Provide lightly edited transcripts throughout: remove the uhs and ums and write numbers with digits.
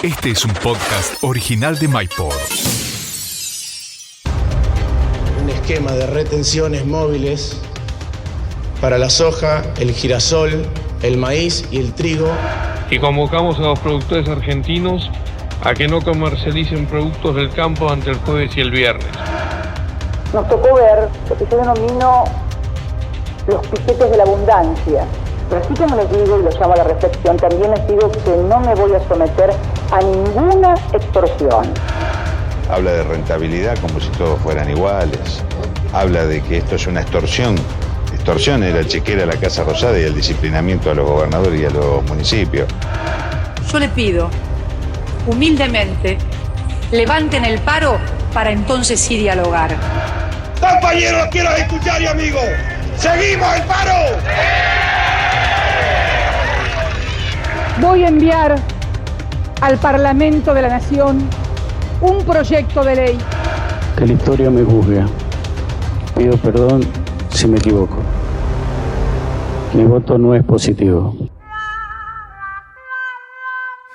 Este es un podcast original de MyPod. Un esquema de retenciones móviles para la soja, el girasol, el maíz y el trigo. Y convocamos a los productores argentinos a que no comercialicen productos del campo ante el jueves y el viernes. Nos tocó ver lo que yo denomino los piquetes de la abundancia. Pero así como les digo y los llamo a la reflexión, también les digo que no me voy a someter a ninguna extorsión. Habla de rentabilidad como si todos fueran iguales. Habla de que esto es una extorsión. Extorsión es la chequera a la Casa Rosada y el disciplinamiento a los gobernadores y a los municipios. Yo le pido, humildemente, levanten el paro para entonces sí dialogar. Compañeros, quiero escuchar y amigos, ¡seguimos el paro! Voy a enviar al Parlamento de la Nación un proyecto de ley. Que la historia me juzgue. Pido perdón si me equivoco. Mi voto no es positivo.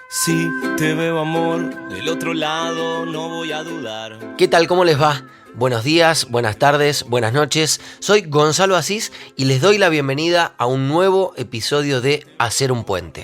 Si te veo, amor, del otro lado no voy a dudar. ¿Qué tal? ¿Cómo les va? Buenos días, buenas tardes, buenas noches. Soy Gonzalo Asís y les doy la bienvenida a un nuevo episodio de Hacer un Puente.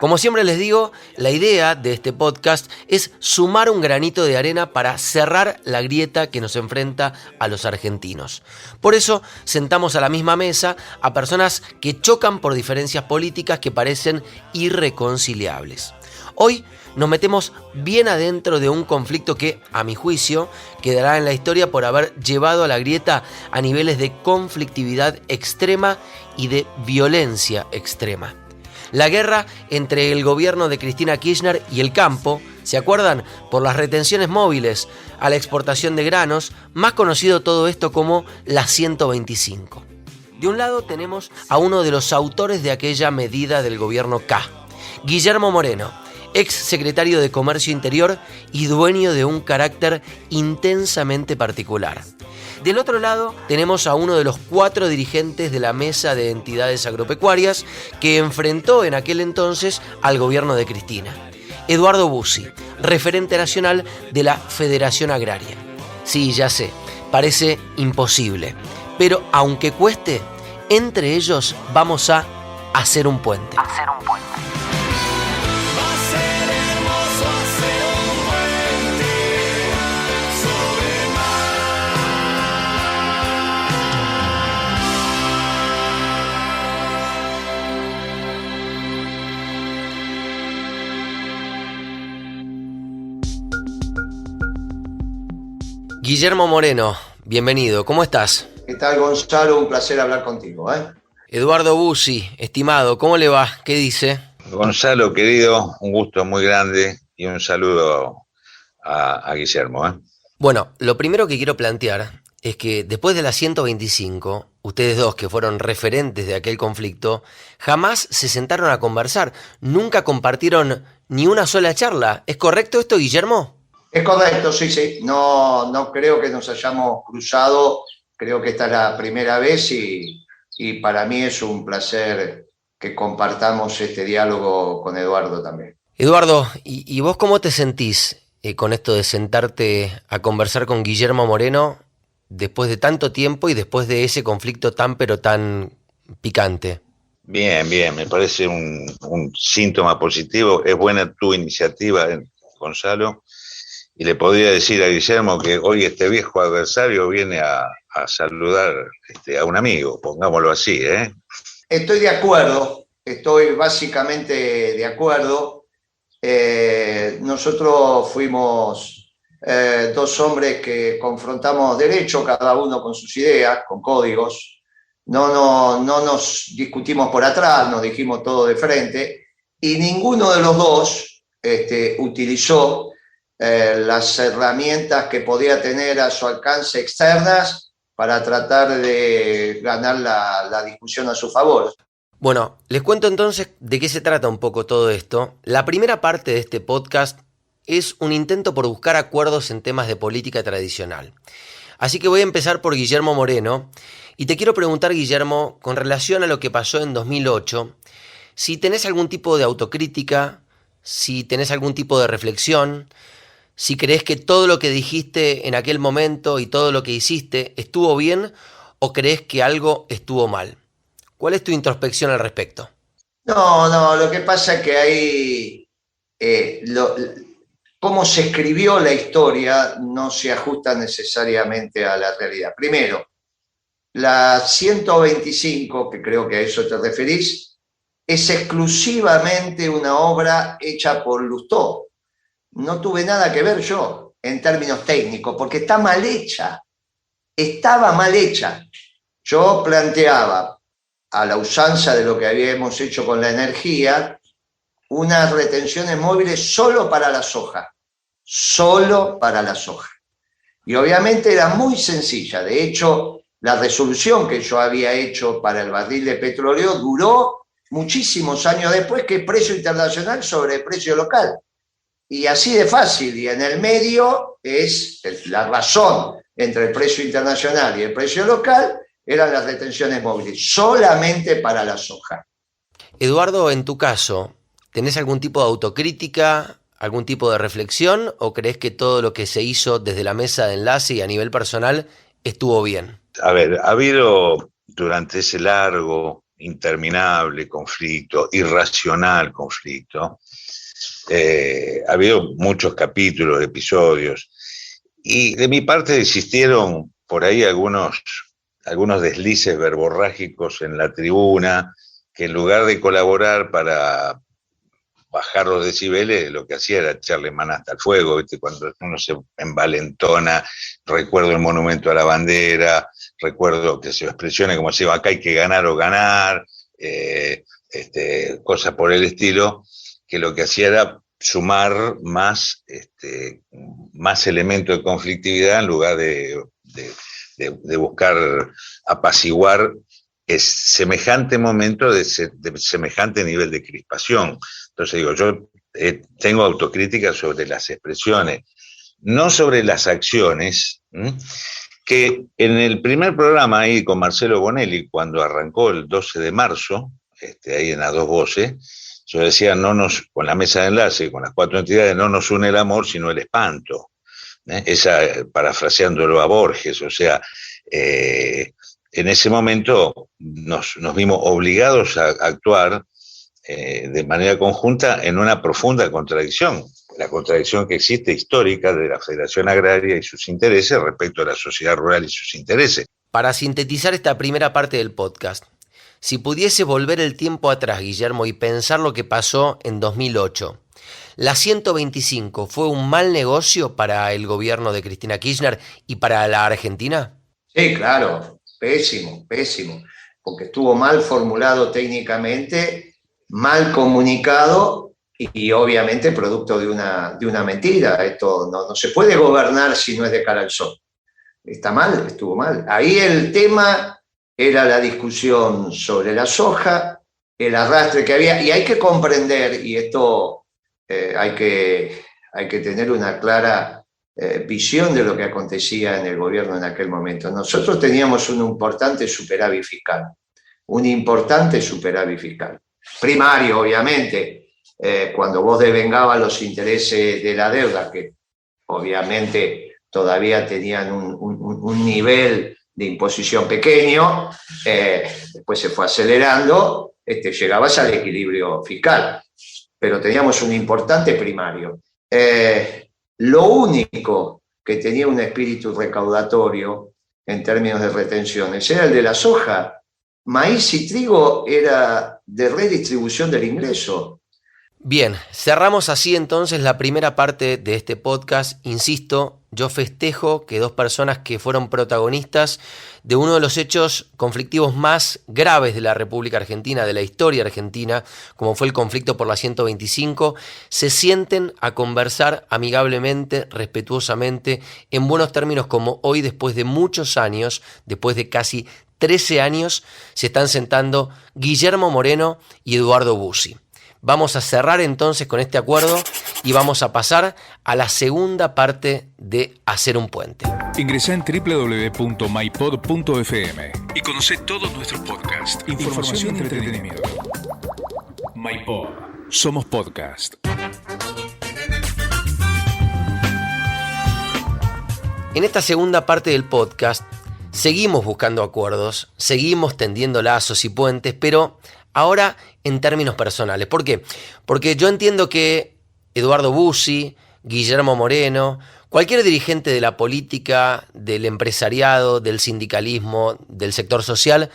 Como siempre les digo, la idea de este podcast es sumar un granito de arena para cerrar la grieta que nos enfrenta a los argentinos. Por eso sentamos a la misma mesa a personas que chocan por diferencias políticas que parecen irreconciliables. Hoy nos metemos bien adentro de un conflicto que, a mi juicio, quedará en la historia por haber llevado a la grieta a niveles de conflictividad extrema y de violencia extrema. La guerra entre el gobierno de Cristina Kirchner y el campo, ¿se acuerdan? Por las retenciones móviles a la exportación de granos, más conocido todo esto como la 125. De un lado tenemos a uno de los autores de aquella medida del gobierno K, Guillermo Moreno, ex secretario de Comercio Interior y dueño de un carácter intensamente particular. Del otro lado tenemos a uno de los 4 dirigentes de la Mesa de Entidades Agropecuarias que enfrentó en aquel entonces al gobierno de Cristina, Eduardo Bussi, referente nacional de la Federación Agraria. Sí, ya sé, parece imposible, pero aunque cueste, entre ellos vamos a hacer un puente. Guillermo Moreno, bienvenido, ¿cómo estás? ¿Qué tal, Gonzalo? Un placer hablar contigo, Eduardo Bussi, estimado, ¿cómo le va? ¿Qué dice? Gonzalo, querido, un gusto muy grande y un saludo a Guillermo. Bueno, lo primero que quiero plantear es que después de la 125, ustedes dos que fueron referentes de aquel conflicto, jamás se sentaron a conversar, nunca compartieron ni una sola charla. ¿Es correcto esto, Guillermo? Es correcto, sí. No creo que nos hayamos cruzado, creo que esta es la primera vez y para mí es un placer que compartamos este diálogo con Eduardo también. Eduardo, ¿y vos cómo te sentís con esto de sentarte a conversar con Guillermo Moreno después de tanto tiempo y después de ese conflicto tan pero tan picante? Bien, me parece un síntoma positivo. Es buena tu iniciativa, Gonzalo. Y le podría decir a Guillermo que hoy este viejo adversario viene a saludar a un amigo, pongámoslo así, Estoy de acuerdo, estoy básicamente de acuerdo. Nosotros fuimos 2 hombres que confrontamos derecho, cada uno con sus ideas, con códigos. No nos discutimos por atrás, nos dijimos todo de frente y ninguno de los dos utilizó las herramientas que podía tener a su alcance externas para tratar de ganar la discusión a su favor. Bueno, les cuento entonces de qué se trata un poco todo esto. La primera parte de este podcast es un intento por buscar acuerdos en temas de política tradicional. Así que voy a empezar por Guillermo Moreno y te quiero preguntar, Guillermo, con relación a lo que pasó en 2008, si tenés algún tipo de autocrítica si tenés algún tipo de reflexión, si crees que todo lo que dijiste en aquel momento y todo lo que hiciste estuvo bien o crees que algo estuvo mal. ¿Cuál es tu introspección al respecto? No, lo que pasa es que hay... cómo se escribió la historia no se ajusta necesariamente a la realidad. Primero, la 125, que creo que a eso te referís, es exclusivamente una obra hecha por Lustó. No tuve nada que ver yo en términos técnicos, porque está mal hecha. Estaba mal hecha. Yo planteaba, a la usanza de lo que habíamos hecho con la energía, unas retenciones móviles solo para la soja. Solo para la soja. Y obviamente era muy sencilla. De hecho, la resolución que yo había hecho para el barril de petróleo duró muchísimos años después que el precio internacional sobre el precio local. Y así de fácil. Y en el medio es la razón entre el precio internacional y el precio local, eran las retenciones móviles, solamente para la soja. Eduardo, en tu caso, ¿tenés algún tipo de autocrítica, algún tipo de reflexión o crees que todo lo que se hizo desde la mesa de enlace y a nivel personal estuvo bien? A ver, ha habido durante ese largo, interminable conflicto, irracional conflicto, ha habido muchos capítulos, episodios, y de mi parte existieron por ahí algunos deslices verborrágicos en la tribuna, que en lugar de colaborar para bajar los decibeles, lo que hacía era echarle mano hasta el fuego, ¿viste? Cuando uno se envalentona. Recuerdo el monumento a la bandera, recuerdo que se expresione como si acá hay que ganar o ganar, cosas por el estilo, que lo que hacía era sumar más elementos de conflictividad en lugar de buscar apaciguar semejante momento de semejante nivel de crispación. Entonces digo, yo tengo autocrítica sobre las expresiones, no sobre las acciones, que en el primer programa ahí con Marcelo Bonelli, cuando arrancó el 12 de marzo, ahí en A Dos Voces, yo decía, con la mesa de enlace, con las 4 entidades, no nos une el amor, sino el espanto. Esa, parafraseándolo a Borges, o sea, en ese momento nos vimos obligados a actuar de manera conjunta en una profunda contradicción, la contradicción que existe histórica de la Federación Agraria y sus intereses respecto a la sociedad rural y sus intereses. Para sintetizar esta primera parte del podcast, si pudiese volver el tiempo atrás, Guillermo, y pensar lo que pasó en 2008, ¿la 125 fue un mal negocio para el gobierno de Cristina Kirchner y para la Argentina? Sí, claro, pésimo, porque estuvo mal formulado técnicamente, mal comunicado y obviamente producto de una mentira. Esto no se puede gobernar si no es de cara al sol. Está mal, estuvo mal. Ahí el tema era la discusión sobre la soja, el arrastre que había, y hay que comprender, y esto hay que tener una clara visión de lo que acontecía en el gobierno en aquel momento. Nosotros teníamos un importante superávit fiscal, primario, obviamente, cuando vos devengabas los intereses de la deuda, que obviamente todavía tenían un nivel de imposición pequeño, después se fue acelerando, llegabas al equilibrio fiscal, pero teníamos un importante primario. Lo único que tenía un espíritu recaudatorio en términos de retenciones era el de la soja. Maíz y trigo era de redistribución del ingreso. Bien, cerramos así entonces la primera parte de este podcast. Insisto, yo festejo que dos personas que fueron protagonistas de uno de los hechos conflictivos más graves de la República Argentina, de la historia argentina, como fue el conflicto por la 125, se sienten a conversar amigablemente, respetuosamente, en buenos términos, como hoy, después de muchos años, después de casi 13 años, se están sentando Guillermo Moreno y Eduardo Bussi. Vamos a cerrar entonces con este acuerdo y vamos a pasar a la segunda parte de Hacer un Puente. Ingresá en www.mypod.fm y conocé todos nuestros podcasts, información y entretenimiento. MyPod. Somos podcast. En esta segunda parte del podcast seguimos buscando acuerdos, seguimos tendiendo lazos y puentes, pero ahora en términos personales. ¿Por qué? Porque yo entiendo que Eduardo Bussi, Guillermo Moreno, cualquier dirigente de la política, del empresariado, del sindicalismo, del sector social,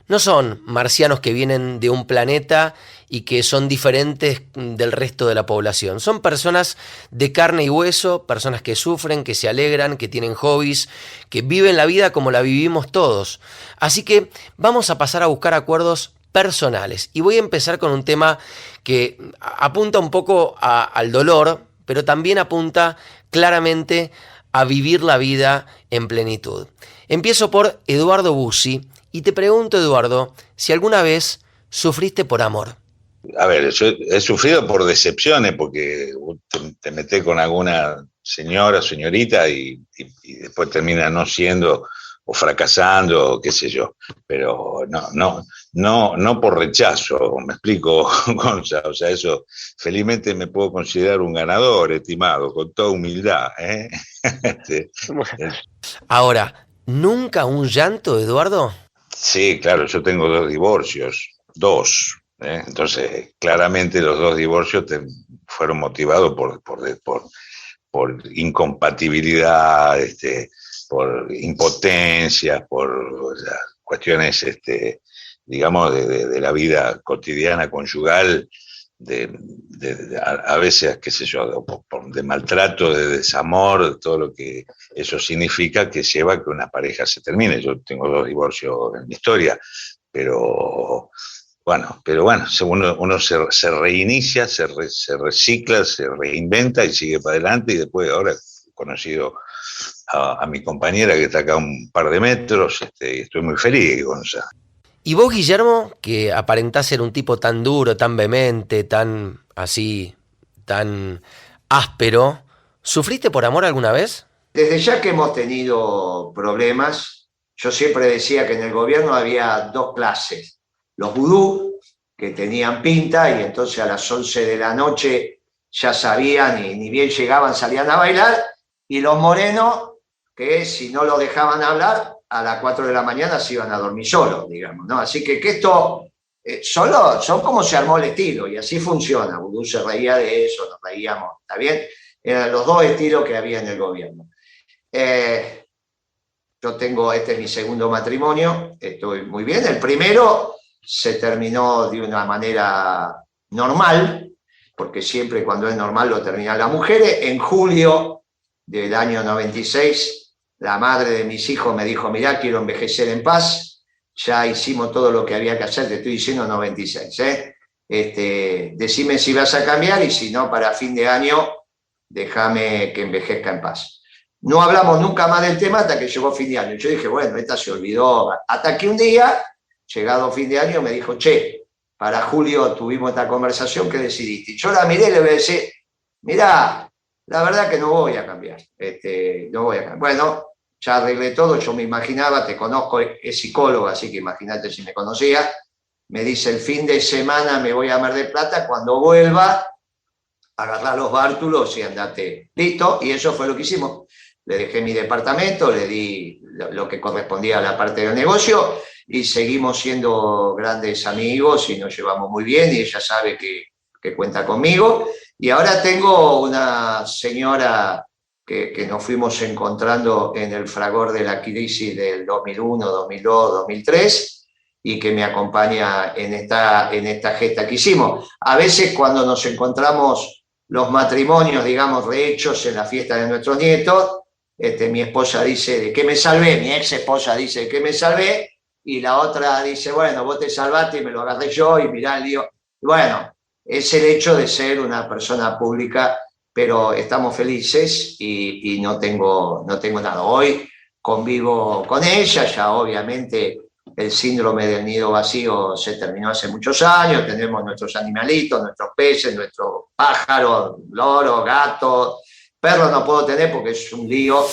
no son marcianos que vienen de un planeta y que son diferentes del resto de la población. Son personas de carne y hueso, personas que sufren, que se alegran, que tienen hobbies, que viven la vida como la vivimos todos. Así que vamos a pasar a buscar acuerdos personales. Y voy a empezar con un tema que apunta un poco al dolor, pero también apunta claramente a vivir la vida en plenitud. Empiezo por Eduardo Bussi y te pregunto, Eduardo, si alguna vez sufriste por amor. A ver, yo he sufrido por decepciones porque te metés con alguna señorita y después termina no siendo o fracasando, o qué sé yo, pero no por rechazo, me explico, Gonza, o sea, eso, felizmente me puedo considerar un ganador, estimado, con toda humildad, ¿eh? Ahora, ¿nunca un llanto, Eduardo? Sí, claro, yo tengo 2 divorcios, 2, ¿eh? Entonces, claramente los 2 divorcios fueron motivados por incompatibilidad, por impotencia, por cuestiones, digamos, de la vida cotidiana, conyugal, a veces, qué sé yo, de maltrato, de desamor, todo lo que eso significa que lleva a que una pareja se termine. Yo tengo 2 divorcios en mi historia, pero bueno, uno se reinicia, se recicla, se reinventa y sigue para adelante, y después ahora he conocido a mi compañera que está acá a un par de metros, y estoy muy feliz, Gonzalo. Y vos, Guillermo, que aparentás ser un tipo tan duro, tan vehemente, tan así, tan áspero, ¿sufriste por amor alguna vez? Desde ya que hemos tenido problemas, yo siempre decía que en el gobierno había 2 clases. Los vudú, que tenían pinta, y entonces a las 11 de la noche ya sabían y ni bien llegaban salían a bailar, y los morenos, que si no los dejaban hablar, a las 4 de la mañana se iban a dormir solos, digamos, ¿no? Así que esto, solo son como se armó el estilo, y así funciona. Vudú se reía de eso, nos reíamos, ¿está bien? Eran los 2 estilos que había en el gobierno. Yo tengo, este es mi segundo matrimonio, estoy muy bien. El primero se terminó de una manera normal, porque siempre cuando es normal lo terminan las mujeres. En julio del año 96, la madre de mis hijos me dijo: mirá, quiero envejecer en paz, ya hicimos todo lo que había que hacer, te estoy diciendo 96, decime si vas a cambiar, y si no, para fin de año, déjame que envejezca en paz. No hablamos nunca más del tema hasta que llegó fin de año. Yo dije, bueno, esta se olvidó, hasta que un día, llegado fin de año, me dijo: che, para julio tuvimos esta conversación, ¿qué decidiste? Y yo la miré y le voy a decir: mirá, la verdad que no voy a cambiar, no voy a cambiar. Bueno, ya arreglé todo, yo me imaginaba, te conozco, es psicólogo, así que imagínate si me conocía. Me dice: el fin de semana me voy a Mar del Plata, cuando vuelva, agarrar los bártulos y andate. Listo, y eso fue lo que hicimos. Le dejé mi departamento, le di lo que correspondía a la parte del negocio, y seguimos siendo grandes amigos y nos llevamos muy bien, y ella sabe que cuenta conmigo. Y ahora tengo una señora que nos fuimos encontrando en el fragor de la crisis del 2001, 2002, 2003, y que me acompaña en esta gesta que hicimos. A veces cuando nos encontramos los matrimonios, digamos, rehechos en la fiesta de nuestros nietos, mi esposa dice: ¿de qué me salvé? Mi ex esposa dice: ¿de qué me salvé? Y la otra dice: bueno, vos te salvaste y me lo agarré yo, y mirá el lío. Bueno, es el hecho de ser una persona pública, pero estamos felices y no tengo nada. Hoy convivo con ella, ya obviamente el síndrome del nido vacío se terminó hace muchos años, tenemos nuestros animalitos, nuestros peces, nuestros pájaros, loros, gatos, perros no puedo tener porque es un lío.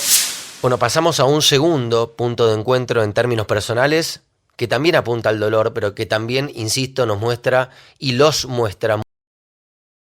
Bueno, pasamos a un segundo punto de encuentro en términos personales, que también apunta al dolor, pero que también, insisto, nos muestra y los muestra